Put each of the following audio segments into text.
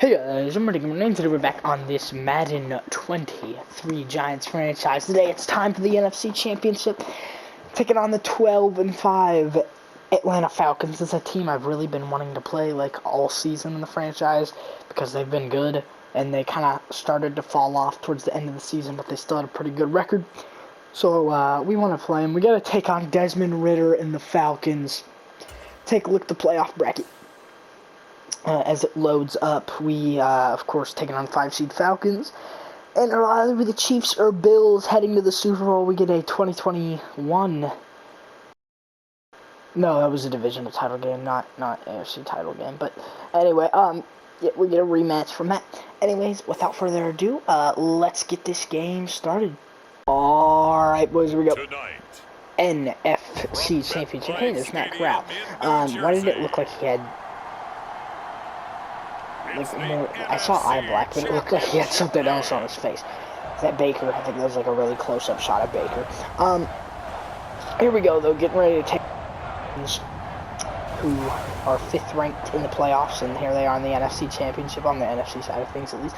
Hey guys, I'm Ready. And today we're back on this Madden 23 Giants franchise. Today it's time for the NFC Championship, taking on the 12-5 Atlanta Falcons. It's a team I've really been wanting to play like all season in the franchise because they've been good and they kind of started to fall off towards the end of the season, but they still had a pretty good record. So we want to play them. We got to take on Desmond Ridder and the Falcons. Take a look at the playoff bracket. As it loads up, we, of course, taking on 5-seed Falcons. And either the Chiefs or Bills heading to the Super Bowl. We get a 2021. No, that was a divisional title game, not AFC title game. But anyway, yeah, we get a rematch from that. Anyways, without further ado, let's get this game started. Alright, boys, here we go. NFC Championship. Hey, there's Matt Corral. Why did it look like he had... I saw eye black, but it looked like he had something else on his face. That Baker, I think that was like a really close-up shot of Baker. Here we go, though, getting ready to take who are 5th ranked in the playoffs, and here they are in the NFC Championship, on the NFC side of things at least.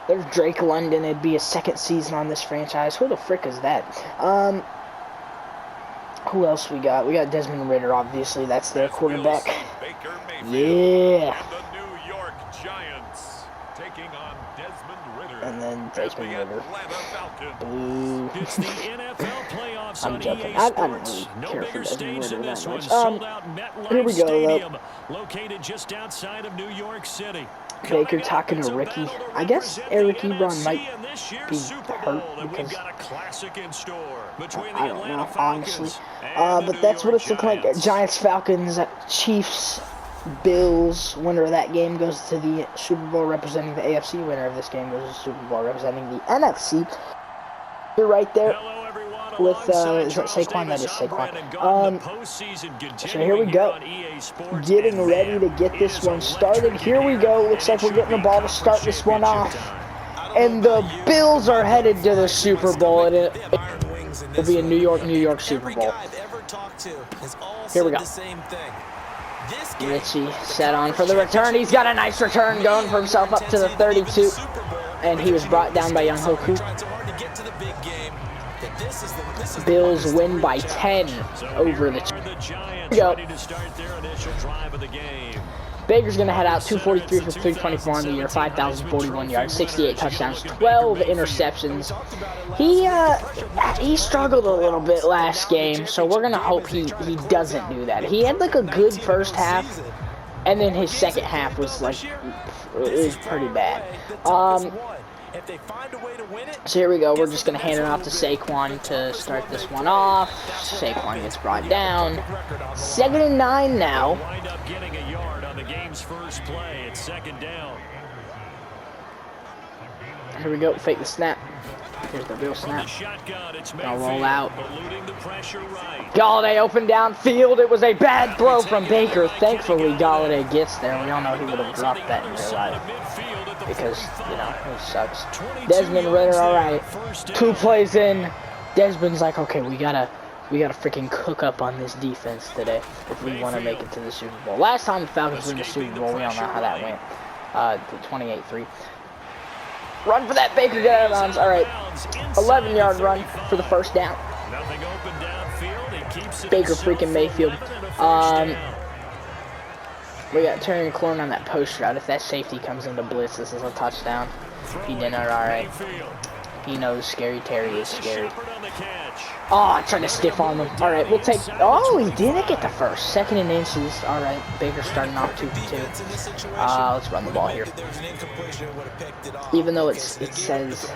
There's Drake London. It'd be his 2nd season on this franchise. Who the frick is that? Who else we got? We got Desmond Ridder, obviously. That's their quarterback. Yeah. And then Desmond Ridder. Boo. I'm joking. I don't really care for Desmond Ridder that much. Here we go, though. Located just outside of New York City. Baker talking to Ricky. I guess Eric Ebron might be hurt because I don't know, honestly. But that's what it's looking like. Giants, Falcons, Chiefs, Bills. Winner of that game goes to the Super Bowl representing the AFC. Winner of this game goes to the Super Bowl representing the NFC. You're right there. With, is that Saquon? That is Saquon. So here we go. Getting ready to get this one started. Here we go. Looks like we're getting the ball to start this one off. And the Bills are headed to the Super Bowl. And it'll be a New York Super Bowl. Here we go. Richie set on for the return. He's got a nice return going for himself up to the 32. And he was brought down by Young Hoku. Bills win by 10 over the Chiefs. Baker's going to head out 243 for 324 on the year, 5,041 yards, 68 touchdowns, 12 interceptions. He struggled a little bit last game, so we're going to hope he doesn't do that. He had like a good first half, and then his second half was like, it was pretty bad. So here we go. We're just going to hand it off to Saquon to start this one off. Saquon gets brought down. 2nd and 9 now. Wind up getting a yard on the game's first play. It's 2nd down. Here we go. Fake the snap. Here's the real snap. Gonna roll out. Galladay open downfield. It was a bad throw from Baker. Thankfully, Galladay gets there. We all know he would have dropped that in real life. Because, you know, he sucks. Desmond Ridder, alright. 2 plays in. Desmond's like, okay, we gotta freaking cook up on this defense today if we want to make it to the Super Bowl. Last time the Falcons were in the Super Bowl, we all know how that went. 28-3. Run for that, Baker, get out of bounds. Alright. 11-yard run for the first down. Baker freaking Mayfield. We got turning the corner on that post route. If that safety comes into blitz, this is a touchdown. He did not, alright. He knows Scary Terry is scary. Oh, I tried to stiff on him. Alright, we'll take... Oh, he didn't get the first. 2nd and inches. Alright, Baker starting off 2 for 2. Let's run the ball here. Even though it says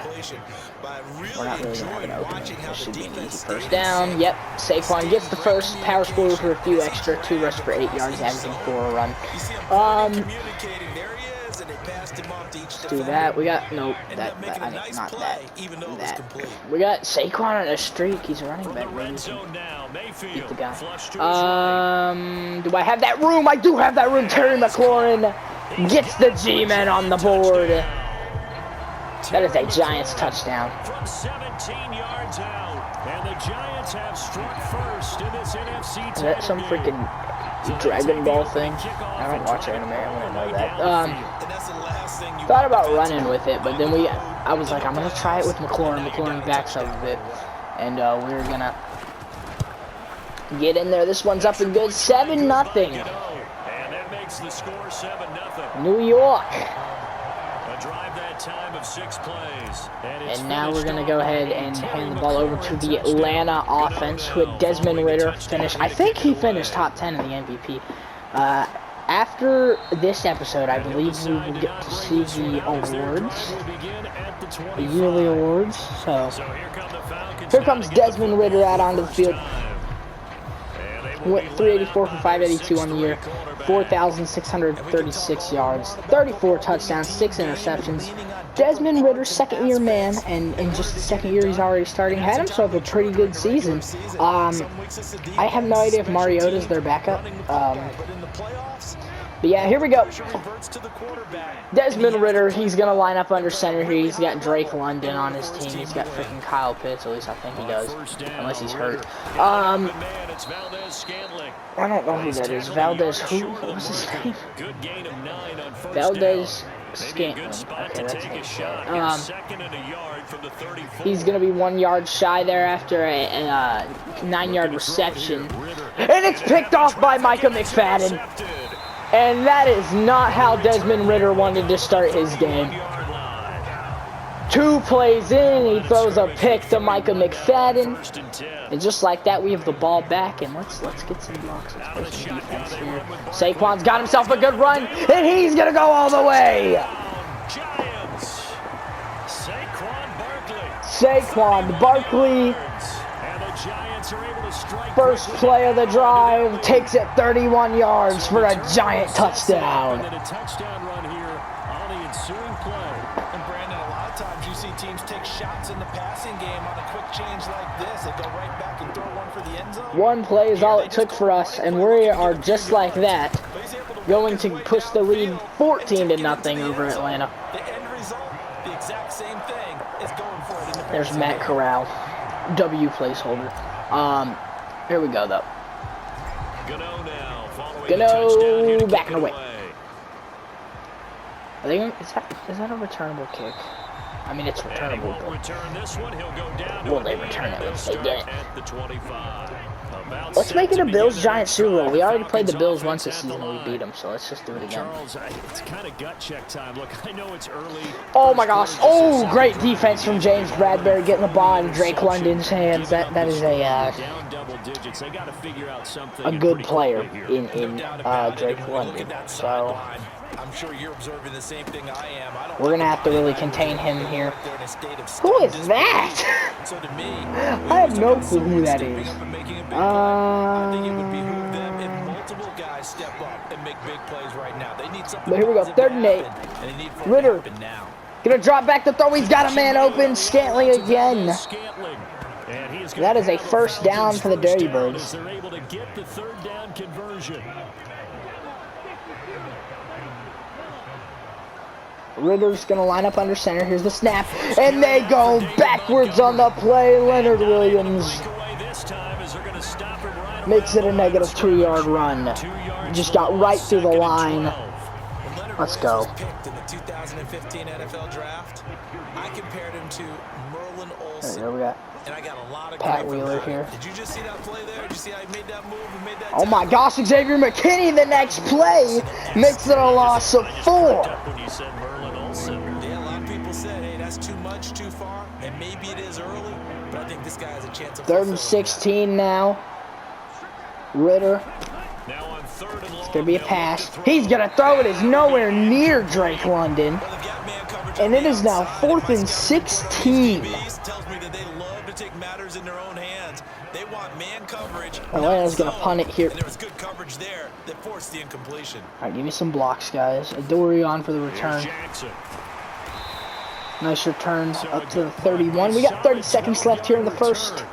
we're not really going to have an opening. This should be an easy first down. Yep, Saquon gets the first. Power score for a few extra. 2 rushes for 8 yards, averaging 4 a run. Let's do that. We got not that. We got Saquon on a streak. He's a running back. Beat the guy. Do I have that room? I do have that room. Terry McLaurin gets the G-Man on the board. That is a Giants touchdown. From 17 yards out, and the Giants have struck first in this NFC title. Is that some freaking Dragon Ball thing. I don't watch anime, I wouldn't know that. Thought about running with it, but then I was like, I'm gonna try it with McLaurin. McLaurin backs up a bit, and we're gonna get in there. This one's up and good, 7-0. And that makes the score 7-0. New York. A drive that time of 6 plays. And now we're gonna go ahead and hand the ball over to the Atlanta offense, who had Desmond Ridder finish. I think he finished top 10 in the MVP. After this episode, I believe we will get to see the awards, the yearly awards. So here comes Desmond Ridder out onto the field. Went 384 for 582 on the year, 4,636 yards, 34 touchdowns, 6 interceptions. Desmond Ridder's second-year man, and in just the second year he's already starting, had himself a pretty good season. I have no idea if Mariota's their backup. But yeah, here we go. Desmond Ridder, he's going to line up under center here. He's got Drake London on his team. He's got freaking Kyle Pitts, at least I think he does, unless he's hurt. I don't know who that is. Valdez, who? What was his name? Valdez Scantling. Okay, that's it. He's going to be 1 yard shy there after a 9-yard reception. And it's picked off by Micah McFadden. And that is not how Desmond Ridder wanted to start his game. 2 plays in, he throws a pick to Micah McFadden. And just like that, we have the ball back. And let's get some blocks. Let's play some defense here. Saquon's got himself a good run, and he's going to go all the way. Saquon Barkley. First play of the drive, takes it 31 yards for a giant touchdown. And a touchdown run here on the ensuing play. And Brandon, a lot of times you see teams take shots in the passing game on a quick change like this. They go right back and throw one for the end zone. 1 play is all it took for us, and we are just like that, going to push the lead 14-0 over Atlanta. The end result, the exact same thing, is going for it in the There's Matt Corral, W placeholder. Here we go, though. Gano back and away. Are they going, is that a returnable kick? I mean, it's returnable. Will they return it if they didn't? Let's make it a Bills-Giants Super Bowl. We already played the Bills once this season and we beat them, so let's just do it again. It's kind of gut check time. Look, I know it's early. Oh my gosh! Oh, great defense from James Bradbury getting the ball in Drake London's hands. That is a good player in Drake London. So I'm sure you're observing the same thing I am. we're gonna have to really contain him here. Who is that? So to me, I have no clue who that is. I think it would behoove them if multiple guys step up and make big plays right now. They need something. But here we go, 3rd and 8. Ridder gonna drop back the throw. He's got a man open. Scantling again. That is a first down for the Dirty Birds. They're able to get the 3rd down conversion. Ridder's gonna line up under center. Here's the snap, and they go backwards on the play. Leonard Williams makes it a negative 2-yard run. Just got right through the line. Let's go. Picked in the 2015 NFL draft. I compared him to Merlin Olsen. There we got And I got a lot of Pat Wheeler here. Did you just see that play there? Did you see how he made that move and made that Oh my gosh, Xavier McKinney, the next play makes it a loss of 4. When you said Merlin Olsen. Yeah, a lot of people said, hey, that's too much, too far, and maybe it is early, but I think this guy has a chance of 3rd and 16 now. Ridder. Now on 3rd and long, It's gonna be a pass. He's gonna throw it. It's nowhere near Drake London. And it is now 4th and 16. Tells me that they love to take matters in their own hands. They want man coverage. Atlanta's gonna punt it here. And there was good coverage there that forced the incompletion. All right, give me some blocks, guys. Adoree on for the return. Nice return up to the 31. We got 30 seconds left here in the first.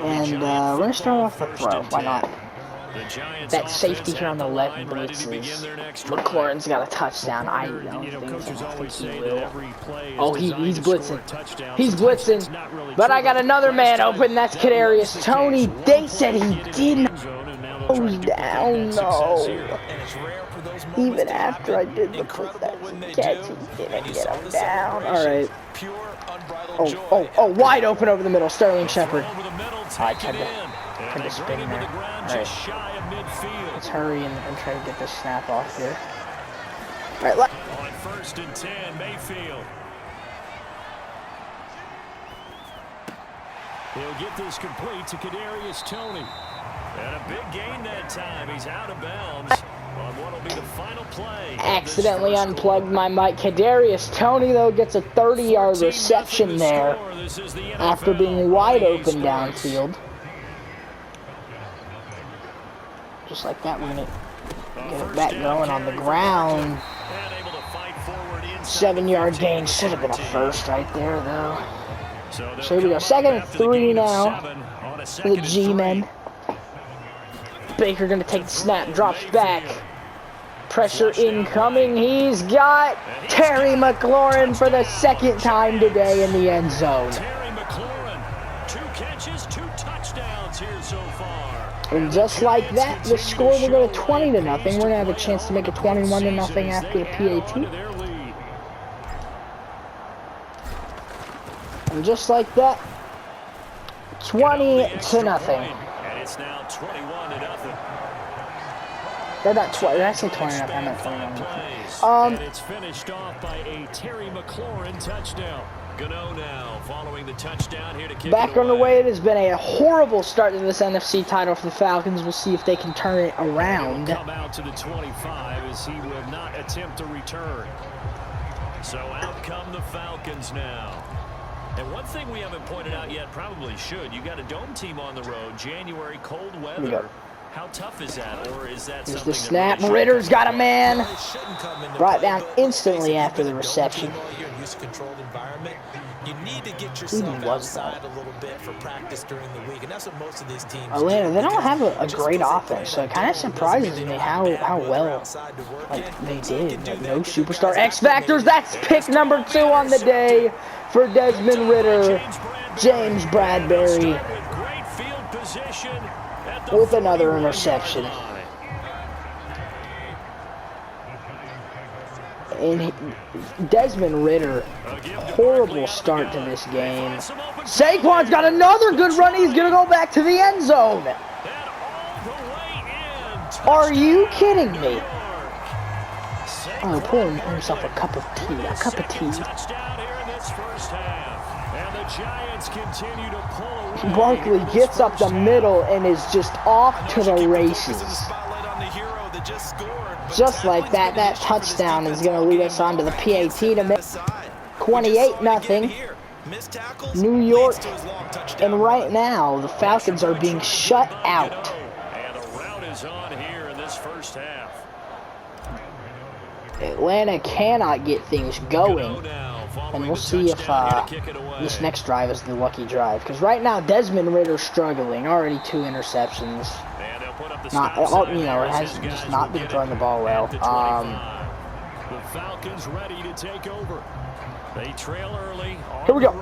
And we're gonna start off the throw. Why not? That safety here on the left blitzes. McLaurin's got a touchdown. I don't think he will. Oh, he's blitzing. He's blitzing. But I got another man open. That's Kadarius Toney. They said he didn't. Goes down, no. And it's rare for those moments Even to after I happen. did the Incredible when they catch, do. he didn't And you get saw him the down. celebration. Alright. Pure, unbridled joy. Oh, wide open over the middle. Sterling Shepard. Over the middle, I take tried it to, in. tried And to they spin bring him to there. the ground Alright. just shy of midfield. Let's hurry and try to get this snap off here. Alright, On 1st and 10, Mayfield. He'll get this complete to Kadarius Toney. And a big gain that time. He's out of bounds on what will be the final play. accidentally unplugged my mic. Kadarius Toney, though, gets a 30-yard reception there after being wide open downfield. Just like that, we're going to get it back going on the ground. 7-yard gain. Should have been a first right there, though. So here we go. 2nd and 3 now for the G-men. Baker going to take the snap, drops back. Pressure incoming. He's got Terry McLaurin for the 2nd time today in the end zone. Terry McLaurin, 2 catches, 2 touchdowns here so far. And just like that, the score will go to 20-0. We're going to have a chance to make it 21-0 after the PAT. And just like that, 20-0. And it's now 21-0. They're not 20. Did I say 20-0? I meant 21. And it's finished off by a Terry McLaurin touchdown. Gano now following the touchdown here to kick back it on the away. way. It has been a horrible start to this NFC title for the Falcons. We'll see if they can turn it around. He'll come out to the 25 as he will not attempt to return. So out come the Falcons now. And one thing we haven't pointed out yet, probably should, you got a dome team on the road, January, cold weather. How tough is that, or is that Here's something the snap. that Ritter's got a man. Brought down instantly after the reception. You need to get yourself outside a little bit for practice during the week, and that's what most of these teams Atlanta, do. they don't have a great offense, so it kind of surprises me how well they did. Like, no superstar X Factors. That's pick number 2 on the day for Desmond Ridder. James Bradbury with another interception. And Desmond Ridder, horrible start to this game. Saquon's got another good run. He's going to go back to the end zone. Are you kidding me? Oh, pouring himself a cup of tea. A cup of tea. Barkley gets up the middle and is just off to the races. Just like that, that touchdown is going to lead us on to the PAT to make 28-0. New York, and right now the Falcons are being shut out. And a rout is on here in this first half. Atlanta cannot get things going, and we'll see if this next drive is the lucky drive. Because right now Desmond Ridder's struggling. Already 2 interceptions. Not, you know, it has just not been throwing the ball well. The Falcons ready to take over. They trail early. Here we go.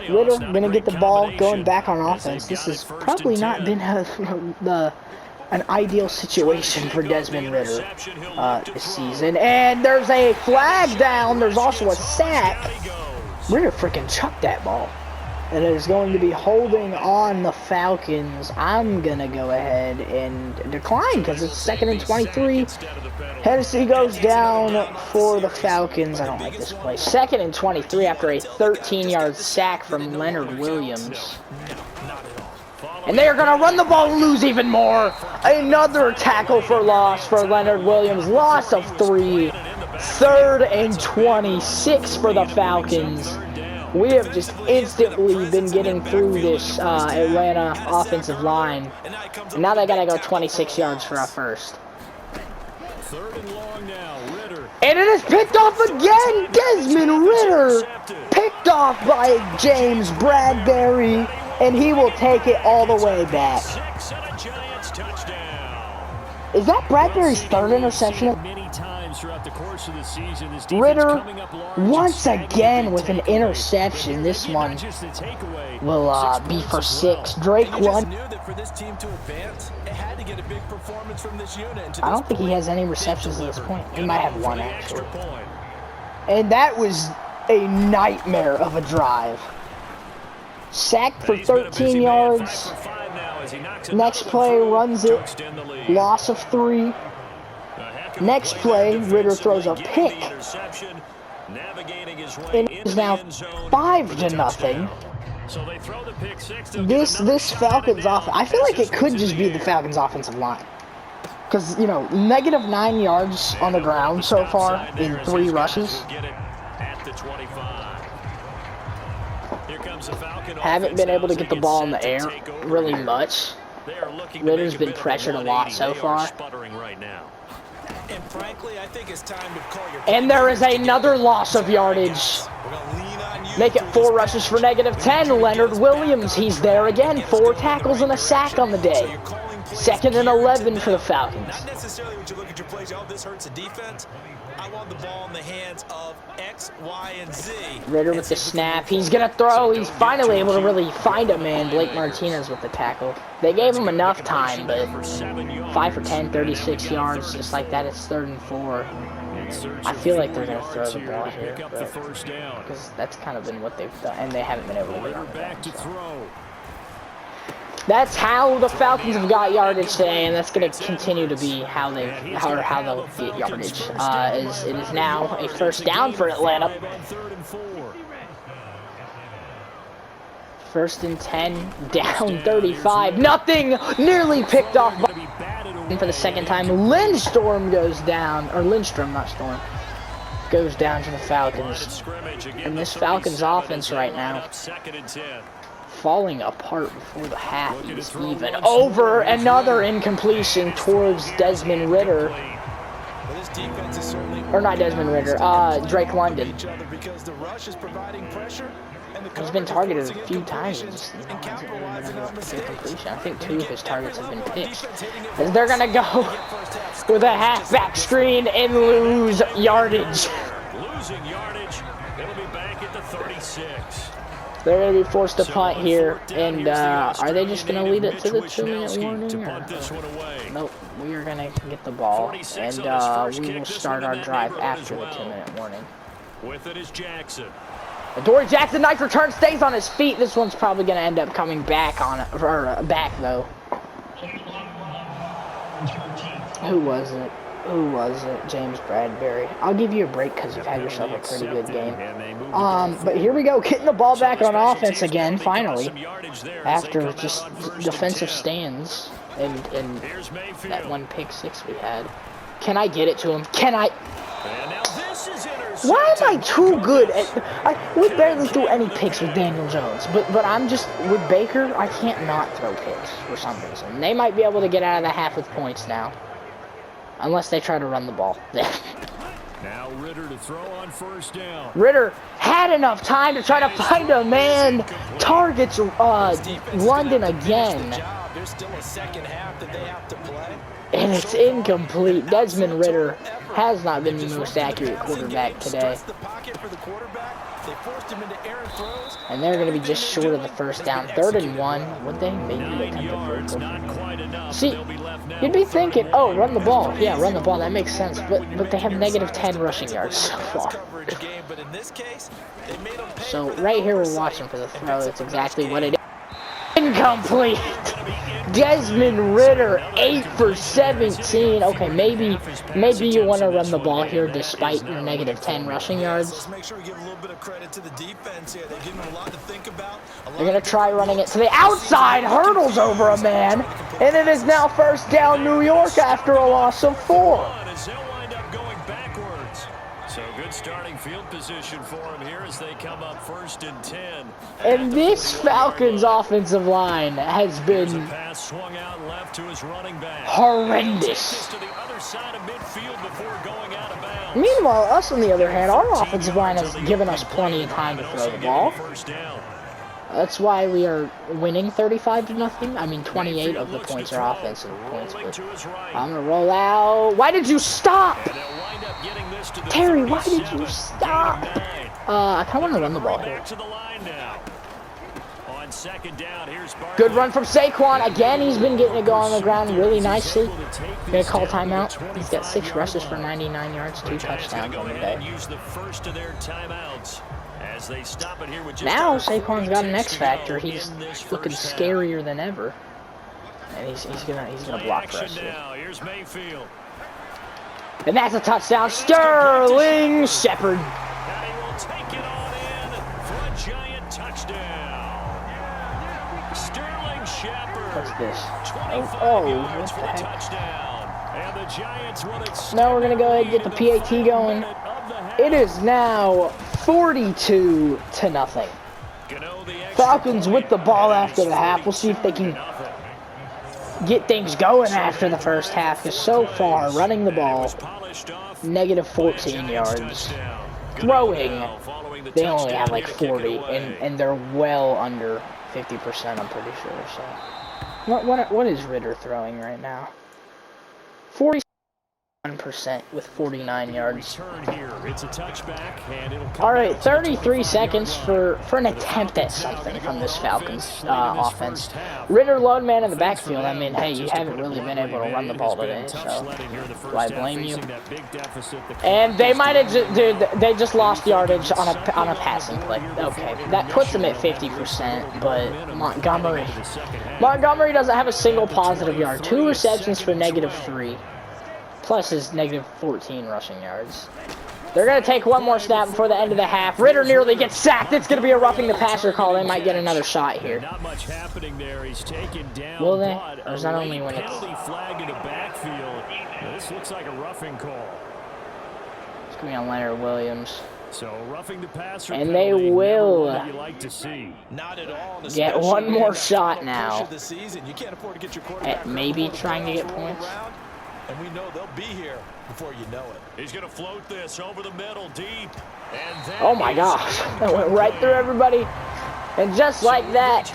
Ridder gonna get the ball going back on offense. This has probably not been an ideal situation for Desmond Ridder this season. And there's a flag down. There's also a sack. Ridder freaking chucked that ball. And it is going to be holding on the Falcons. I'm going to go ahead and decline because it's 2nd and 23. Hennessy goes down for the Falcons. I don't like this play. 2nd and 23 after a 13-yard sack from Leonard Williams. And they are going to run the ball and lose even more. Another tackle for loss for Leonard Williams. Loss of 3. 3rd and 26 for the Falcons. We have just instantly been getting through this Atlanta offensive line. And now they got to go 26 yards for our first. 3rd and long now, Ridder. And it is picked off again. Desmond Ridder picked off by James Bradbury. And he will take it all the way back. Is that Bradbury's 3rd interception? Many times throughout the course of the season. This defense Ritter, coming up large once and again snagging with an big takeaways. interception. This Maybe one not just a takeaway, will 6 be points for as 6. well. Drake You just one. knew that for this team to advance, it had to get a big performance from this unit. And to I this don't think he point, has any they've receptions at this delivered. point. He might have For one the actually. extra point. And that was a nightmare of a drive. Sacked for He's been a busy 13 man, 5 yards. for 5 now as he knocks Next another play, one through runs to it. extend the lead. Loss of 3. A heck of a Next play, there Ritter throws a defensively, getting pick. the interception, navigating his way And into it's the now end zone 5 for the to nothing. touchdown. So they throw the pick six. They'll get This another this shot at it Falcons now offense, I feel as like this it could one's just in be the air. Falcons offensive line. Because, you know, negative 9 yards on the ground so far in 3 rushes. Haven't been able to get the ball in the air really much. Ritter's been pressured a lot so far. And frankly, I think it's time to call your And there is another loss of yardage. We're gonna lean on you Make it through 4 this rushes for negative 10. Leonard Williams, he's there again. 4 tackles and a sack on the day. Second and 11 for the Falcons. Not necessarily what you look at your plays. Oh, this hurts the defense. I want the ball in the hands of X, Y, and Z. Ritter with the snap. He's going to throw. He's finally able to really find a man. Blake Martinez with the tackle. They gave him enough time, but 5 for 10, 36 yards. Just like that, it's 3rd and 4. I feel like they're going to throw the ball here, because that's kind of been what they've done, and they haven't been able to get on the ground, so. That's how the Falcons have got yardage today, and that's going to continue to be how they'll get yardage. As it is now a 1st down for Atlanta. 1st and 10, down 35. Nothing! Nearly picked off for the 2nd time. Lindstrom goes down, or Lindstrom, not Storm, goes down to the Falcons. And this Falcons offense right now falling apart before the half is even over. Another incompletion towards Desmond Ritter. Or not Desmond Ritter, Drake London. He's been targeted a few times and just hasn't really been able to get completion. I think 2 of his targets have been picked. As they're gonna go with a halfback screen and lose yardage. Losing yardage. It'll be back at the 36. They're going to be forced to punt here, and are they just going to lead it to the 2-minute warning? Or? Nope, we are going to get the ball, and we will start our drive after the 2-minute warning. With it is Jackson. Adoree Jackson, nice return, stays on his feet. This one's probably going to end up coming back on it, or back though. Who was it? Who was it? James Bradbury. I'll give you a break because you've had yourself a pretty good game. But here we go, getting the ball back on offense again, finally. After just defensive stands and that 1 pick 6 we had. Can I get it to him? Can I? Why am I too good at... we barely threw any picks with Daniel Jones. But I'm just... With Baker, I can't not throw picks for some reason. They might be able to get out of the half with points now. Unless they try to run the ball. Now Ritter to throw on 1st down. Ritter had enough time to try to find a man. Targets London again. There's still a 2nd half that they have to play. And it's incomplete. Desmond Ritter has not been the most accurate quarterback today. And they're going to be just short of the 1st down. 3rd and 1. Would they maybe attempt a See, you'd be thinking, oh, run the ball. Yeah, run the ball. That makes sense. But they have negative 10 rushing yards so far. So right here we're watching for the throw. That's exactly what it is. Incomplete. Desmond Ritter, 8 for 17. Okay, maybe you want to run the ball here despite your negative 10 rushing yards. They're going to try running it to the outside. Hurdles over a man. And it is now 1st down New York after a loss of 4. So good starting field position for him here as they come up 1st and 10. And this Falcons offensive line has been Swung out left to his running back. horrendous. To the other side of midfield before going out of bounds. Meanwhile, us on the other hand, our offensive line has given us plenty of time to throw the ball. That's why we are winning 35-0. I mean, 28 of the points are offensive points. But I'm gonna roll out. Why did you stop, Terry? Why did you stop? I kind of want to run the ball here. Good run from Saquon. Again, he's been getting it going on the ground really nicely. Gonna call timeout. He's got 6 rushes for 99 yards, 2 touchdowns on the day. Now Saquon's got an X factor. He's looking scarier than ever, and he's gonna block for us here. And that's a touchdown, Sterling Shepard. What's this? Oh, what the heck? Now we're gonna go ahead and get the PAT going. It is now 42-0. Falcons with the ball after the half. We'll see if they can get things going after the first half. Because so far, running the ball, negative 14 yards. Throwing, they only have like 40, and they're well under 50%, I'm pretty sure. So, what is Ritter throwing right now? 41% with 49 yards. All right, 33 seconds for an attempt at something from this Falcons offense. Ritter lone man in the backfield. I mean, hey, you haven't really been able to run the ball today, so do I blame you? And they might have they just lost yardage on a passing play. Okay, that puts them at 50%, but Montgomery doesn't have a single positive yard. 2 receptions for -3. Plus his negative 14 rushing yards. They're going to take one more snap before the end of the half. Ritter nearly gets sacked. It's going to be a roughing the passer call. They might get another shot here. Not much happening there. He's taken down. Will they? Or is that only when it's... flag in the backfield. This looks like a roughing call. It's going to be on Leonard Williams. So roughing the passer. And they will get one more shot now. At maybe trying to get points. And we know they'll be here before you know it. He's going to float this over the middle deep. And oh my gosh. That went right through everybody. And just like that,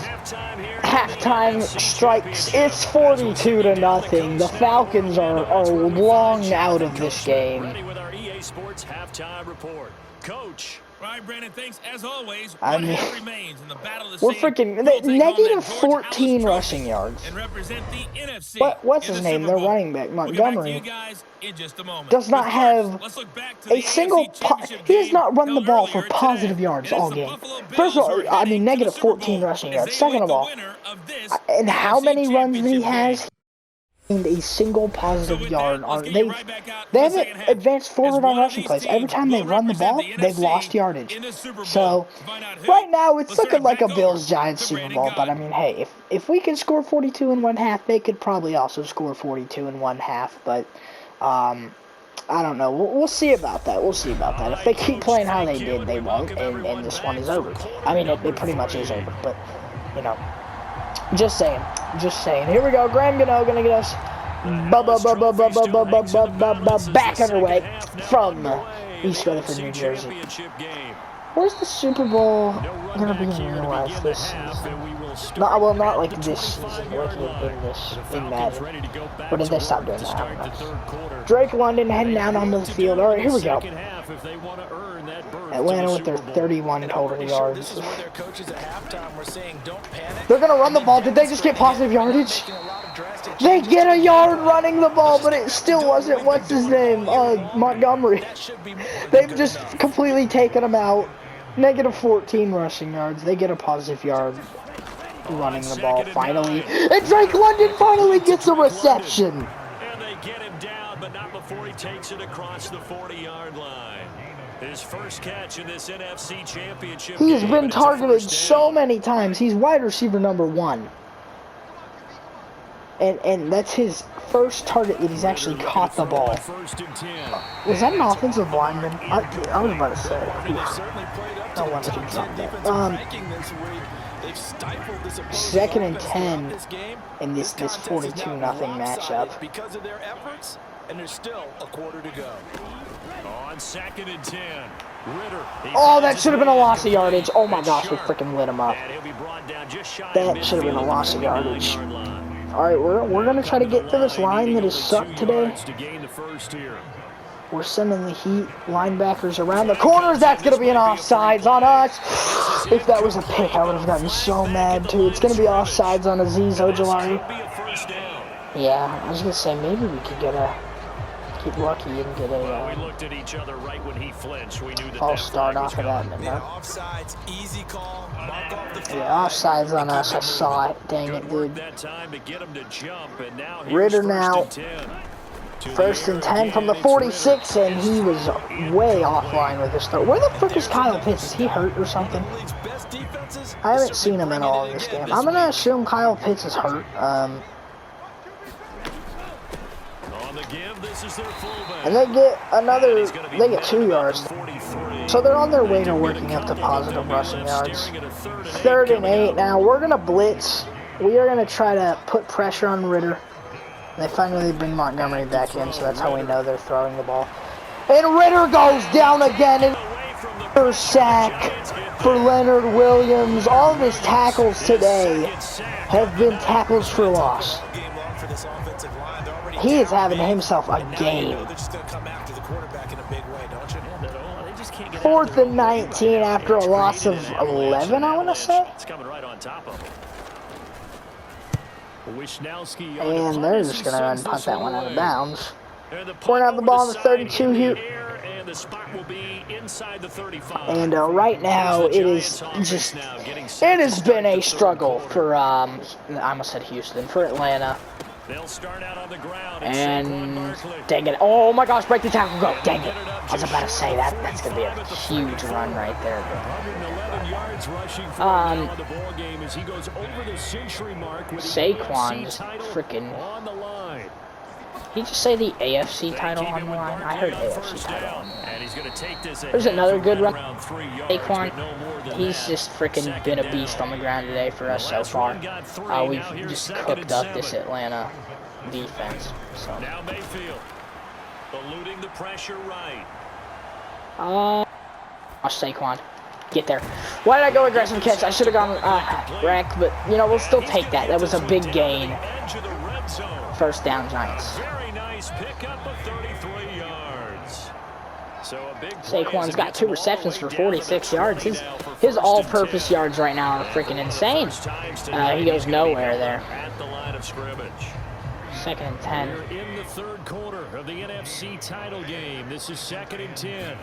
halftime strikes. It's 42-0. The Falcons are long out of this game. Ready with our EA Sports halftime report. Coach. Right, Brandon, thanks as always. I mean, remains in the battle of we're freaking negative 14 rushing yards. And represent the NFC. What's his name? Their running back, Montgomery, does does not have a single. He has not run the ball for positive yards all game. First of all, I mean negative 14 rushing yards. Second of all, and how many runs he has? A single positive yard on they haven't advanced forward on rushing plays. Every time they run the ball, they've lost yardage. So right now it's looking like a Bills-Giants Super Bowl. But I mean, hey, if we can score 42 in one half, they could probably also score 42 in one half. But I don't know. We'll see about that. We'll see about that. If they keep playing how they did, they won't, and this one is over. I mean, it pretty much is over. But you know. Just saying. Here we go. Graham Gano gonna get us back underway from East Rutherford, New Jersey. Where's the Super Bowl gonna be in real life this season? Not like this season, like in Madden. Or did they stop doing that? I don't know. Drake London heading out onto the field. All right, here we go. Atlanta with their 31 total yards. They're going to run the ball. Did they just get positive yardage? They get a yard running the ball, but it still wasn't, what's his name, Montgomery. They've just completely taken him out. Negative 14 rushing yards. They get a positive yard running the ball finally. And Drake London finally gets a reception. And they get him down, but not before he takes it across the 40-yard line. His first catch in this NFC Championship. He's been targeted so many times. He's wide receiver number 1. And that's his first target that he's actually caught the ball. Was that an offensive lineman? I was about to say. I want to do something. 2nd and 10 in this 42-0 matchup. Because of their efforts, and there's still a quarter to go. On 2nd and 10. Oh, that should have been a loss of yardage. Oh my gosh, we freaking lit him up. That should have been a loss of yardage. Alright, we're going to try to get through this line that has sucked today. We're sending the Heat linebackers around the corners. That's going to be an offsides on us. If that was a pick, I would have gotten so mad too. It's going to be offsides on Azeez Ojulari. Yeah, I was going to say maybe we could get keep lucky and get a we looked at each other right when he flinched. We knew that I'll start off of that. Offsides, easy call. Mark off the Yeah, offsides on us. I saw it. Dang it, dude. That time to get him to jump, and now Ritter now. First and 10 from the 46, and he was way offline with his throw. Where the frick is Kyle Pitts? Is he hurt or something? I haven't seen him at all in this game. I'm going to assume Kyle Pitts is hurt. And they get 2 yards. So they're on their way to working up to positive rushing yards. 3rd and 8 now. We're going to blitz. We are going to try to put pressure on Ritter. They finally bring Montgomery back in, so that's how we know they're throwing the ball. And Ritter goes down again, and first sack for Leonard Williams. All of his tackles today have been tackles for loss. He is having himself a game. 4th and 19 after a loss of 11, I want to say. And they're just going to run and punt that one out of bounds. Pouring out the ball on the 32 here. And right now, it has been a struggle for, I almost said Houston, for Atlanta. And dang it. Oh my gosh, break the tackle, go. Dang it. I was about to say that's going to be a huge run right there. Saquon's freaking. Did he just say the AFC title on the line? I heard AFC title on the line. There's another good run. Saquon, he's just freaking been a beast on the ground today for us so far. We've just cooked up this Atlanta defense. So. Now Mayfield eluding the pressure right. Saquon, get there. Why did I go aggressive catch? I should have gone rack, but you know we'll still take that. That was a big gain. First down, Giants. Very nice pickup of 33 yards. So a big Saquon's got 2 receptions for 46 yards. His all-purpose yards right now are freaking insane. He goes nowhere there. At the line of scrimmage. 2nd and 10. We're in the 3rd quarter of the NFC title game. This is 2nd and 10.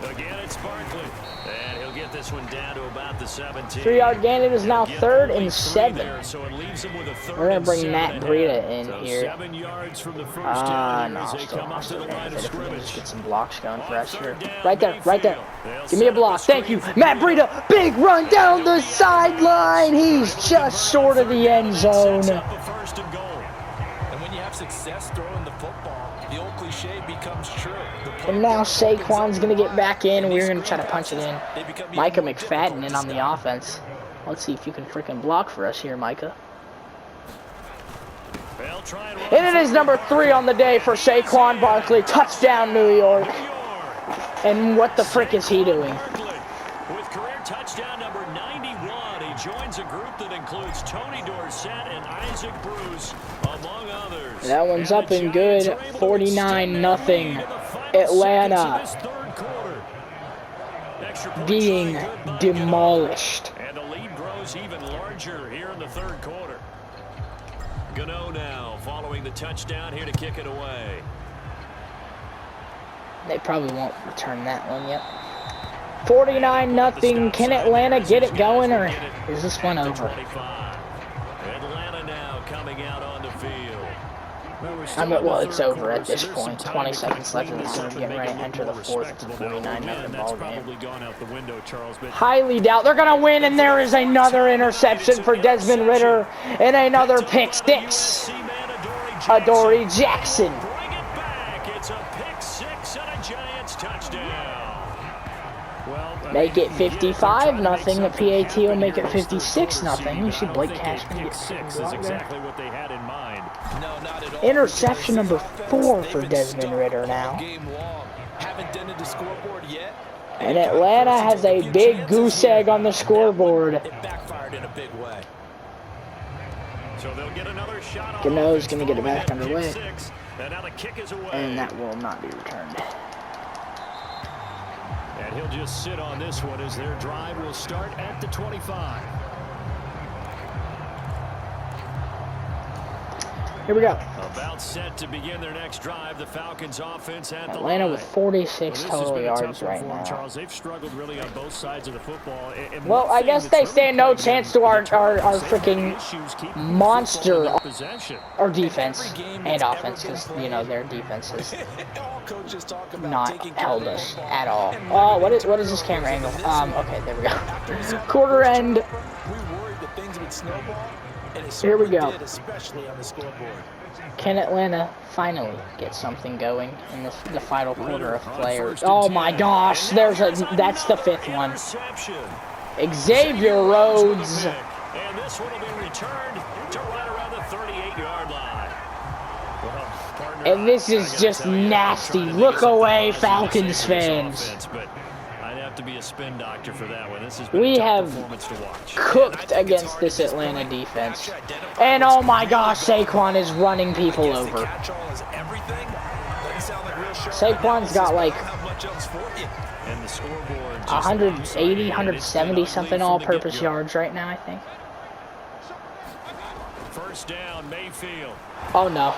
Again, it's Barkley. And he'll get this one down to about the 17. 3-yard gain. It is now 3rd and 7. There, so it leaves him with a 3rd We're going to bring Matt Breida in so here. 7 yards from the first down No, as they come up to the line of if we can just scrimmage. get some blocks going for us here. Right there, right there. Give me a block. Thank you. Matt Breida, big run down the sideline. He's just short of the end zone. And when you have success throwing the football, the old cliche becomes true. And now Saquon's going to get back in, and we're going to try to punch it in. Micah McFadden in on the offense. Let's see if you can freaking block for us here, Micah. And it is number 3 on the day for Saquon Barkley. Touchdown, New York. And what the frick is he doing? With career touchdown number 91, he joins a group that includes Tony Dorsett and Isaac Bruce, among others. That one's up and good. 49-0. Atlanta being demolished. And the lead grows even larger here in the 3rd quarter. Gano now following the touchdown here to kick it away. They probably won't return that one yet. 49-0. Can Atlanta get it going, or is this one over? Atlanta now coming out on the field. Well, it's over at this point. 20 seconds left in the third. Getting ready to enter the 4th. It's a 49-0 ball game. Highly doubt they're going to win, and there is another interception for Desmond Ritter and another pick 6. Adoree Jackson. Bring it back. It's a pick 6 and a Giants touchdown. Make it 55-0. The PAT will make it 56-0. You see Blake Cashman get 6 is exactly what they had in mind. Interception number 4 for Desmond Ritter now. Haven't dented the scoreboard yet. And Atlanta has a big goose egg on the scoreboard. It backfired in a big way. So they'll get another shot. Gano's going to get it back underway. And now the kick is away. And that will not be returned. And he'll just sit on this one as their drive will start at the 25. Here we go. About set to begin their next drive. The Falcons offense at the Atlanta line. with 46 Well, total yards right for them, now. Charles. They've struggled really on both sides of the football. And Well, I guess they stand no chance to our freaking monster our defense and offense, because, you know, their defense has not held us at all. Oh, what is this camera angle? Okay, there we go. Quarter end. Here we go. Can Atlanta finally get something going in the final quarter of players? Oh my gosh, that's the fifth one. Xavier Rhodes. And this one will be returned to right around the 38-yard line. And this is just nasty. Look away, Falcons fans. I'd have to be a spin doctor for that one. This has We have cooked against this Atlanta defense. And oh my gosh, Saquon is running people over. Saquon's got like 180, 170 something all-purpose yards right now, I think. First down, Mayfield. Oh no.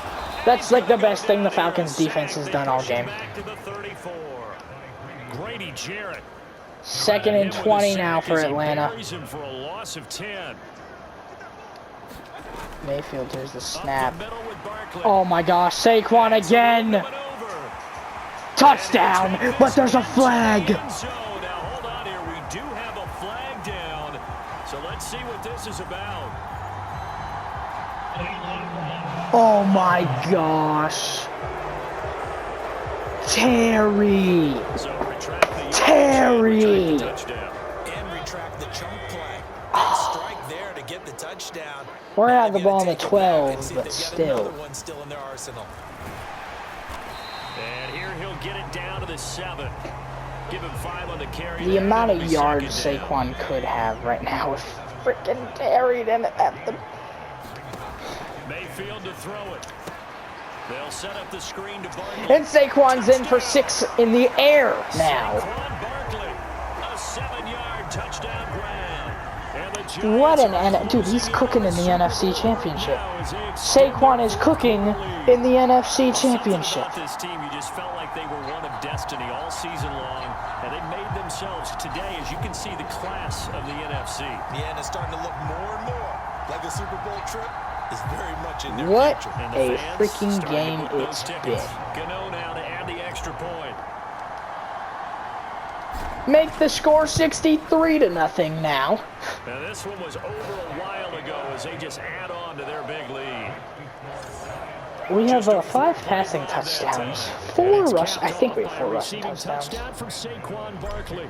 That's like the best thing the Falcons defense has done all game. Back to the 34. Grady Jarrett. 2nd and 20 now for Atlanta. For a loss of 10. Mayfield, here's the snap. Oh my gosh, Saquon again. Touchdown, but there's a flag. Now hold on here, we do have a flag down. So let's see what this is about. Oh my gosh. Terry. So retract the Terry. touchdown. And retract the chunk play. And strike there to get the touchdown. We're at the ball on the 12, but still. Another one still in their arsenal. And here he'll get it down to the 7. Give him 5 on the carry. The amount of yards Saquon could have right now is freaking Terry in it at the... Mayfield to throw it. They'll set up the screen to Barkley. And Saquon's in for 6 in the air now. Saquon Barkley, a 7-yard touchdown grab. And the Giants What an... Dude, he's cooking in the NFC Championship. Saquon is cooking in the NFC Championship. This team, you just felt like they were one of destiny all season long, and they made themselves today, as you can see, the class of the NFC. Yeah, and it's starting to look more and more like a Super Bowl trip is very much in their What future. a freaking game it's been. Gano now to add the extra point. Make the score 63-0 now. Now this one was over a while ago as they just add on to their big lead. We have 5 passing touchdowns, 4 rush. I think we have 4 rushing touchdowns. Touchdown from Saquon Barkley.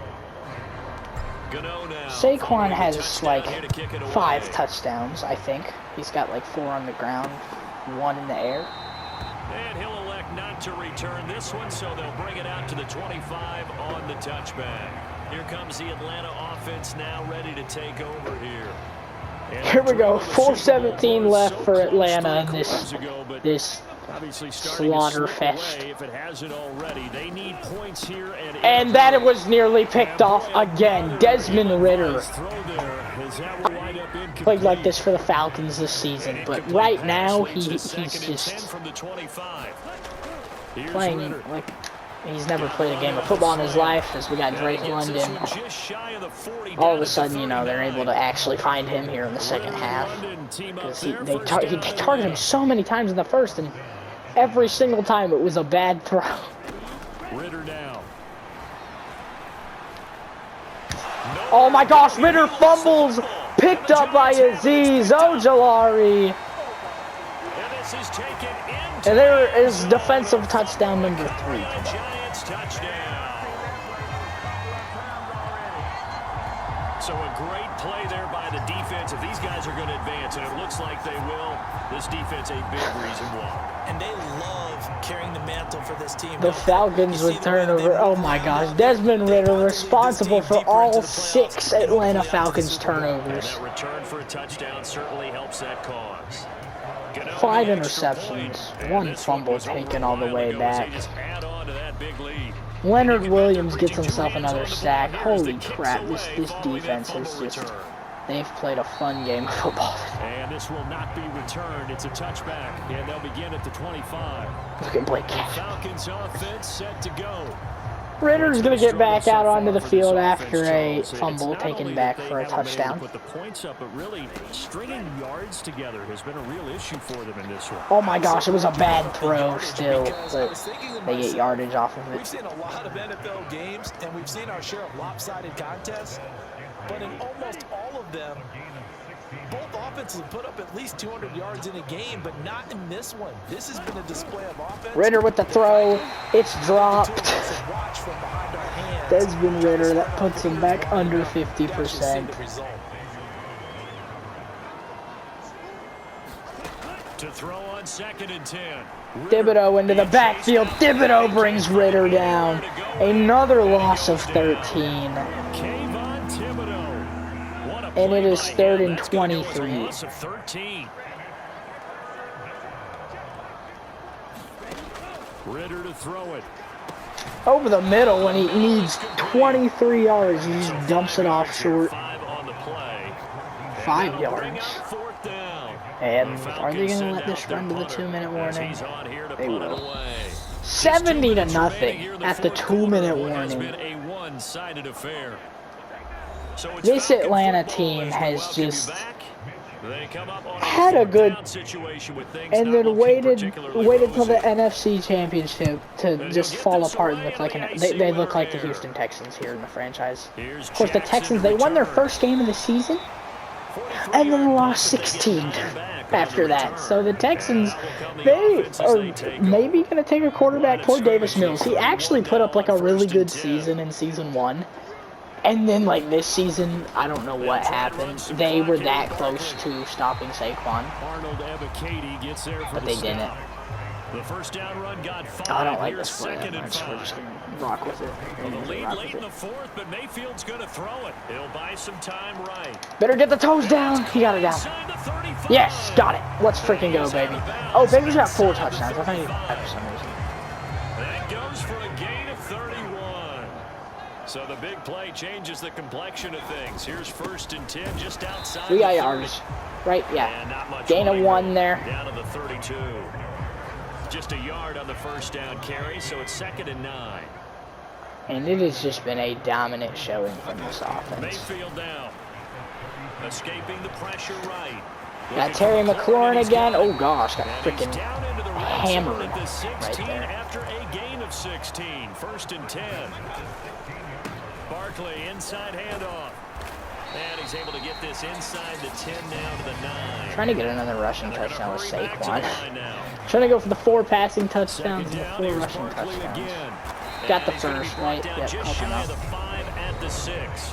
Gano now. Saquon has like 5 touchdowns, I think. He's got like 4 on the ground, 1 in the air. And he'll elect not to return this one, so they'll bring it out to the 25 on the touchback. Here comes the Atlanta offense now ready to take over here. And Here we go, the Super Bowl 4:17 left so for close Atlanta in 3 this quarters ago, but this obviously starting to slaughter slip fest. away if it hasn't already. They need points here And that it was nearly picked off again. Desmond Ritter played like this for the Falcons this season, but right now he's just playing like he's never played a game of football in his life. As we got Drake London, all of a sudden, you know, they're able to actually find him here in the second half because they targeted him so many times in the first, and every single time it was a bad throw. Ritter now. Oh my gosh, Ritter fumbles, picked up by Azeez Ojulari. And there is defensive touchdown number 3. Giants touchdown. So So a great play there by the defense. If these guys are going to advance, and it looks like they will, this defense a big reason why. And they love carrying the mantle for this team. The Falcons with turnover. Oh my gosh. Desmond Ridder responsible for all 6 Atlanta Falcons turnovers. And that return for a touchdown certainly helps that cause. 5 interceptions. 1 fumble taken all the way back. Leonard Williams gets himself another sack. Holy crap, this defense is just... They've played a fun game of football. And this will not be returned. It's a touchback, and they'll begin at the 25. Look at Blake. Falcons offense set to go. Ritter's going to get back out onto the field after a fumble taken back for a touchdown. Put the points up, but really stringing yards together has been a real issue for them in this one. Oh my gosh, it was a bad throw still, but they get yardage off of We've it. seen a lot of NFL games, and we've seen our share of lopsided contests, but in almost all of them, both offenses have put up at least 200 yards in a game, but not in this one. This has been a display of offense. Ridder with the throw. It's dropped. Desmond Ridder, that puts him back under 50%. To throw on 2nd and 10. Thibodeau into the backfield. Thibodeau brings Ridder down. Another loss of 13. And it is 3rd and 23. Ridder to throw it. Over the middle when he needs 23 yards. He just dumps it off short. 5 yards. And are they going to let this run to the 2-minute warning? They will. 70-0 at the 2-minute warning. This Atlanta team has just had a good, and then waited till the NFC Championship to just fall apart and look like they look like the Houston Texans here in the franchise. Of course, the Texans, they won their first game of the season, and then lost 16 after that. So the Texans, they are maybe going to take a quarterback toward Davis Mills. He actually put up like a really good season in season 1. And then, like, this season, I don't know what happened. They were that close to stopping Saquon. But they didn't. The first down run got 5. I don't like this play that much. We're just going to rock with it. The lead late in the 4th, but Mayfield's going to throw it. He'll buy some time right. Better get the toes down. He got it down. Yes, got it. Let's freaking go, baby. Oh, Baker's got 4 touchdowns. I think for some reason. That goes for a gain of 31. So the big play changes the complexion of things. Here's 1st and 10 just outside. 3 yards. Right, yeah. Gain of 1 there. Down to the 32. Just a yard on the first down carry, so it's 2nd and 9. And it has just been a dominant showing from this offense. Mayfield now. Escaping the pressure right. Got Terry McLaurin again. Oh gosh, got freaking hammered right there. After a gain of 16. 1st and 10. Barkley inside handoff. And he's able to get this inside the 10 now to the 9. Trying to get another rushing touchdown with Saquon. Trying to go for the 4 passing touchdowns and the 4 rushing touchdowns. Got the first, right? Yep, help him out. The 5 at the 6.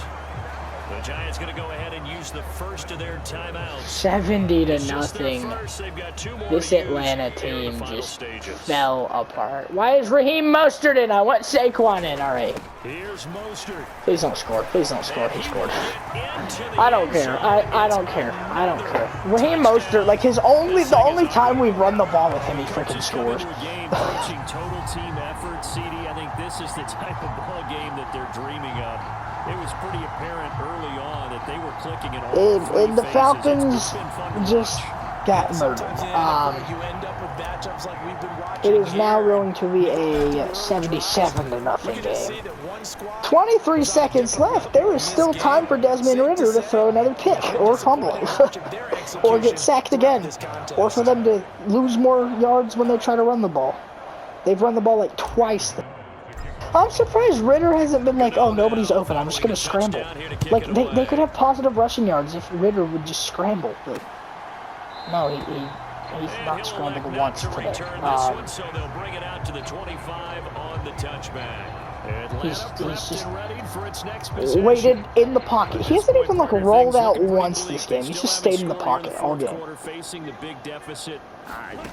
The Giants going to go ahead and use the first of their timeouts. 70-0. This Atlanta team just fell apart. Why is Raheem Mostert in? I want Saquon in. All right. Here's Mostert. Please don't score. Please don't score. He scored. I don't care. I don't care. I don't care. Raheem Mostert, like the only time we've run the ball with him, he freaking scores. Total team effort, CD. I think this is the type of ball game that they're dreaming of. It was pretty apparent early on that they were clicking in all three and the phases. Falcons just got murdered. It is now going to be a 77-0 game. 23 seconds left. There is still time for Desmond Ridder to throw another pick or fumble or get sacked again, or for them to lose more yards when they try to run the ball. They've run the ball like twice. I'm surprised Ridder hasn't been like, oh, nobody's open, I'm just going to scramble. Like, they could have positive rushing yards if Ridder would just scramble. But no, he's not scrambled once today. So they'll bring it out to the 25 on the touchback. He's Atlanta just prepped and ready for its next possession. waited in the pocket. He hasn't even like Carter, rolled things out looking pretty once bleak. this They game. He's still just haven't stayed in the scored here pocket all fourth game. quarter, facing the big deficit.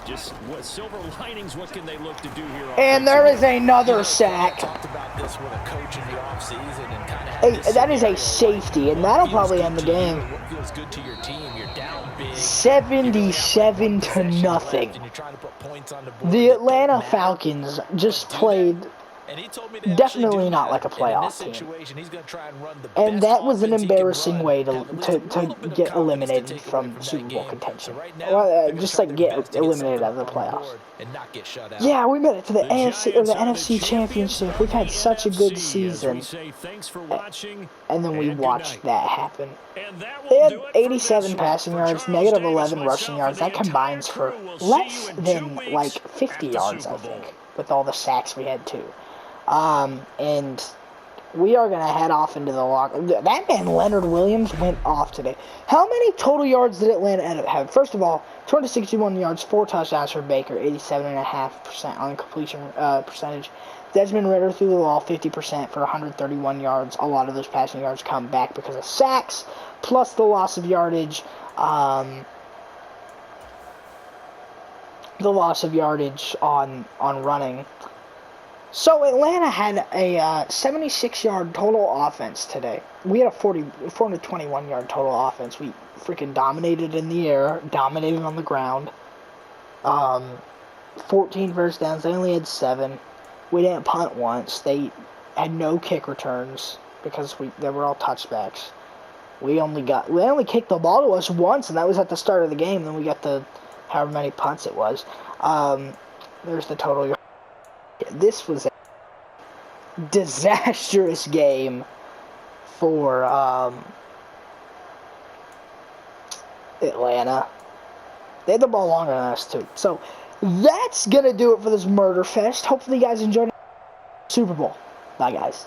Just what silver linings? What can they look to do here? And there is another sack. Talked about this with a coach in the offseason and kind of Hey, that is a safety, and that'll probably end the game. What feels good to your team? You're down big. 77 to nothing. And you're trying to put points on the board. The Atlanta Falcons just played And he told me they definitely actually do not that. like a And in playoff this team. situation, he's going to try and run the And best that was an offense he can embarrassing run, way have at least a to little bit of get confidence eliminated to take away from that Super Bowl game. contention. So right now, Well, they're gonna just try like their get best to get eliminated something out of the up on playoffs. board and not get shut out. Yeah, we made it to the NFC or the Giants are NFC champions Championship. of We've the had such a good NFC, as season, we say thanks for watching, and then we and good watched night. that happen. And that They will had do it for 87 this one. passing For yards, Charles negative Davis, 11 rushing myself, yards. and That the entire combines for crew will see less you in 2 than weeks like at 50 the yards, Super I Bowl. think, with all the sacks we had too. And we are going to head off into the locker. That man, Leonard Williams, went off today. How many total yards did Atlanta end up having? First of all, 261 yards, 4 touchdowns for Baker, 87.5% on completion percentage. Desmond Ridder threw the ball 50% for 131 yards. A lot of those passing yards come back because of sacks, plus the loss of yardage. The loss of yardage on running. So Atlanta had a 76-yard total offense today. We had a 421-yard total offense. We freaking dominated in the air, dominated on the ground. 14 first downs. They only had 7. We didn't punt once. They had no kick returns because they were all touchbacks. They only kicked the ball to us once, and that was at the start of the game. Then we got the however many punts it was. There's the total. This was a disastrous game for Atlanta. They had the ball longer than us too. So that's gonna do it for this murder fest. Hopefully you guys enjoyed the Super Bowl. Bye guys.